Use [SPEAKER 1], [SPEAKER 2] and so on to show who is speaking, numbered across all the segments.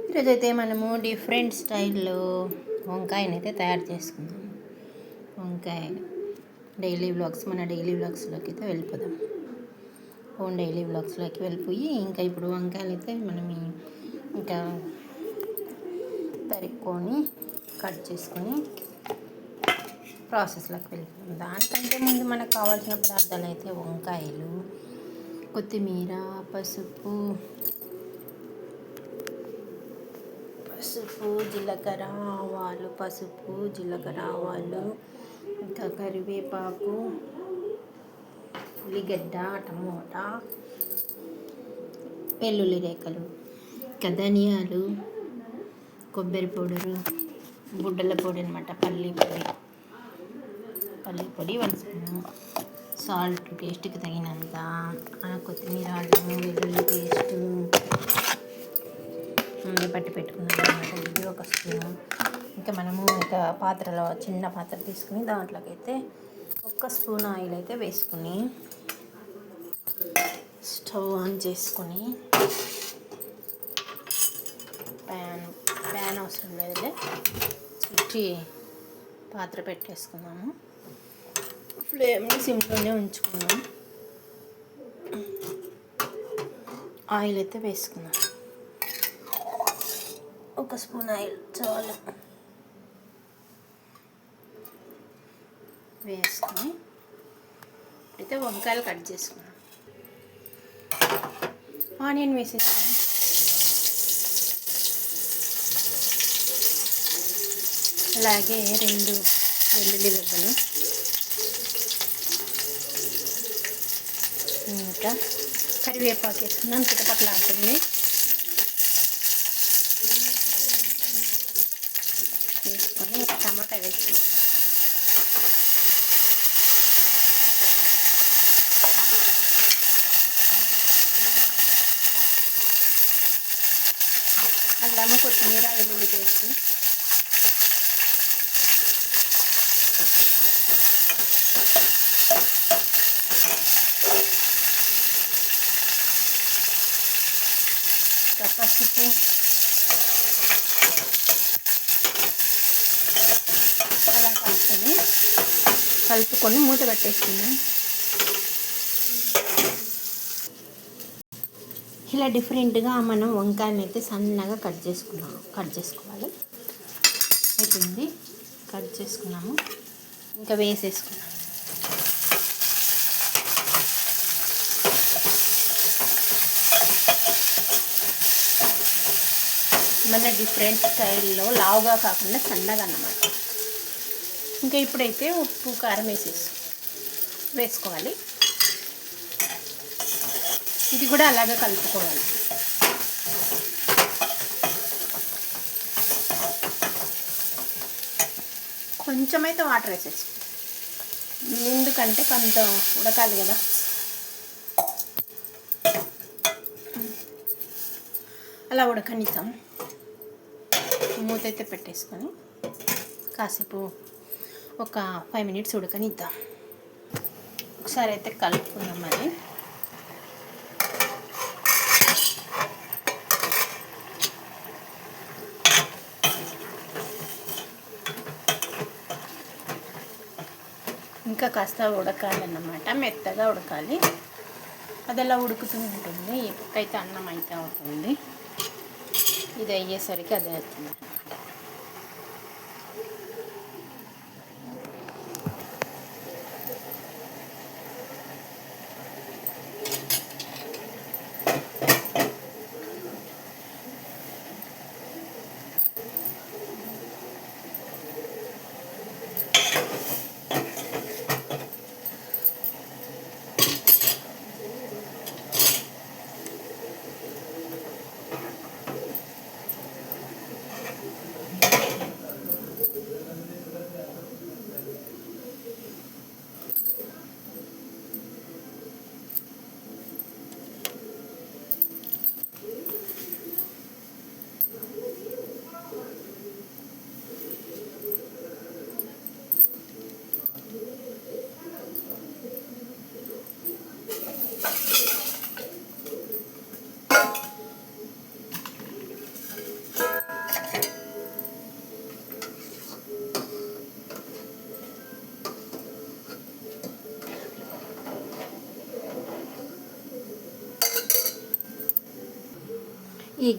[SPEAKER 1] ఈరోజైతే మనము డిఫరెంట్ స్టైల్లో వంకాయనైతే తయారు చేసుకుందాం. వంకాయ మన డైలీ వ్లాగ్స్లోకి అయితే వెళ్ళిపోదాం. డైలీ వ్లాగ్స్లోకి వెళ్ళిపోయి ఇంకా ఇప్పుడు వంకాయలు అయితే మనం ఇంకా తరుక్కొని కట్ చేసుకొని ప్రాసెస్లోకి వెళ్ళిపోదాం. దానికంటే ముందు మనకు కావాల్సిన పదార్థాలు అయితే వంకాయలు, కొత్తిమీర, పసుపు, జీలకర్ర, ఆవాలు, ఇంకా కరివేపాకు, ఉల్లిగడ్డ, టమోటా, వెల్లుల్లి రేఖలు, ఇంకా ధనియాలు, కొబ్బరి పౌడరు, బుడ్డల పొడి అనమాట, పల్లి పొడి 1 స్పూను, సాల్ట్ టేస్ట్కి తగినంత, కొత్తిమీర, అల్లం వెల్లుల్లి పేస్టు పట్టి పెట్టుకున్నాం అనమాట. ఇది 1 స్పూను. ఇంకా మనము ఒక పాత్రలో చిన్న పాత్ర తీసుకుని దాంట్లోకి అయితే 1 స్పూన్ ఆయిల్ అయితే వేసుకుని స్టవ్ ఆన్ చేసుకొని ప్యాన్ అవసరం లేదులే, చుట్టి పాత్ర పెట్టేసుకున్నాము. ఫ్లేమ్ని సిమ్లోనే ఉంచుకున్నాం. ఆయిల్ అయితే వేసుకున్నాం. 1 స్పూన్ ఆయిల్ చాలు. వేసుకొని అయితే వంకాయలు కట్ చేసుకున్నాం. ఆనియన్ వేసేసుకున్నాం. అలాగే 2 వెల్లుల్లి రెబ్బలు, ఇంకా కరివేపాకు వేసుకున్నాం. చిటపట్లాడుతుంది. వేసుకొని టమాటా వేసుకున్నాం. అల్లం, కొత్తిమీర, వెల్లుల్లి పేస్ట్, పసుపు, అలా కలుపుకొని మూత పెట్టేసుకుందాం. ఇలా డిఫరెంట్గా మనం వంకాయని అయితే సన్నగా కట్ చేసుకోవాలి. అయిపోయింది, కట్ చేసుకున్నాము. ఇంకా వేసేసుకున్నాం. మన డిఫరెంట్ స్టైల్లో లావుగా కాకుండా సన్నగా అన్నమాట. ఇంకా ఇప్పుడైతే ఉప్పు, కారం వేసుకోవాలి. ఇది కూడా అలాగే కలుపుకోవాలి. కొంచెం అయితే వాటర్ వేసేసుకో, ఎందుకంటే కొంత ఉడకాలి కదా. అలా ఉడకనిద్దాం. మూత అయితే పెట్టేసుకొని కాసేపు ఒక 5 మినిట్స్ ఉడకనిద్దాం. ఒకసారి అయితే కలుపుకుందాం. మరి ఇంకా కాస్త ఉడకాలి అన్నమాట, మెత్తగా ఉడకాలి. అది అలా ఉడుకుతూ ఉంటుంది. ఈ పక్క అయితే అన్నం అయితే అవుతుంది. ఇది అయ్యేసరికి అదే అవుతుంది.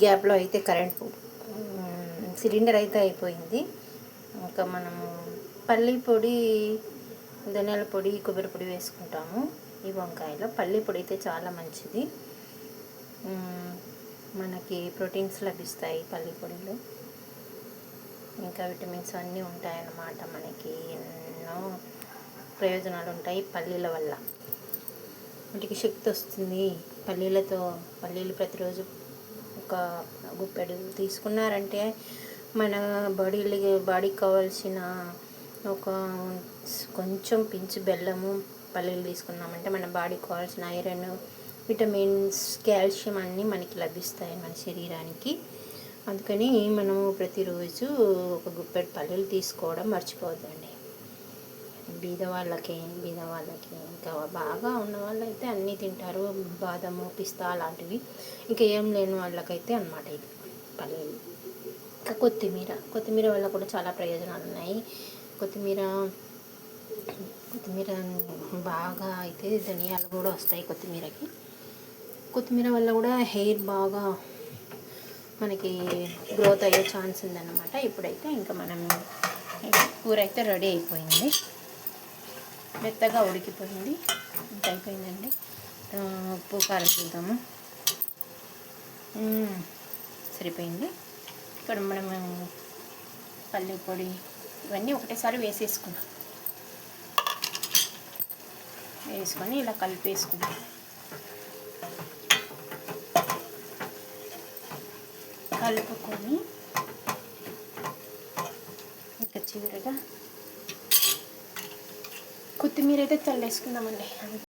[SPEAKER 1] గ్యాప్లో అయితే కరెంట్ సిలిండర్ అయితే అయిపోయింది. ఇంకా మనము పల్లి పొడి, ధనియాల పొడి, కొబ్బరి పొడి వేసుకుంటాము. ఈ వంకాయలో పల్లి పొడి అయితే చాలా మంచిది. మనకి ప్రోటీన్స్ లభిస్తాయి పల్లి పొడిలో, ఇంకా విటమిన్స్ అన్నీ ఉంటాయన్నమాట. మనకి ఎన్నో ప్రయోజనాలు ఉంటాయి పల్లీల వల్ల. వాటికి శక్తి వస్తుంది. పల్లీలు ప్రతిరోజు ఒక గుప్పెడు తీసుకున్నారంటే మన బాడీకి కావాల్సిన ఒక కొంచెం పించు బెల్లము, పల్లీలు తీసుకున్నామంటే మన బాడీకి కావాల్సిన ఐరన్, విటమిన్స్, కాల్షియం అన్నీ మనకి లభిస్తాయి మన శరీరానికి. అందుకని మనము ప్రతిరోజు ఒక గుప్పెడు పల్లీలు తీసుకోవడం మర్చిపోవద్దండి. బీద వాళ్ళకి ఇంకా బాగా ఉన్న వాళ్ళైతే అన్నీ తింటారు, బాదము, పిస్తా అలాంటివి. ఇంకా ఏం లేని వాళ్ళకైతే అన్నమాట ఇది పల్లీలు. ఇంకా కొత్తిమీర వల్ల కూడా చాలా ప్రయోజనాలు ఉన్నాయి. కొత్తిమీర బాగా అయితే ధనియాలు కూడా వస్తాయి కొత్తిమీర వల్ల కూడా హెయిర్ బాగా మనకి గ్రోత్ అయ్యే ఛాన్స్ ఉందన్నమాట. ఇప్పుడైతే ఇంకా మనం కూర అయితే రెడీ అయిపోయింది, మెత్తగా ఉడికిపోయింది. ఇంకా అయిపోయిందండి. ఉప్పు కారం చూద్దాము. సరిపోయింది. ఇక్కడ మనం పల్లి పొడి ఇవన్నీ ఒకటేసారి వేసుకొని ఇలా కలిపేసుకుంటాం. కలుపుకొని ఇంకా చివరిగా కొత్తిమీర అయితే చల్లేసుకుందామండి.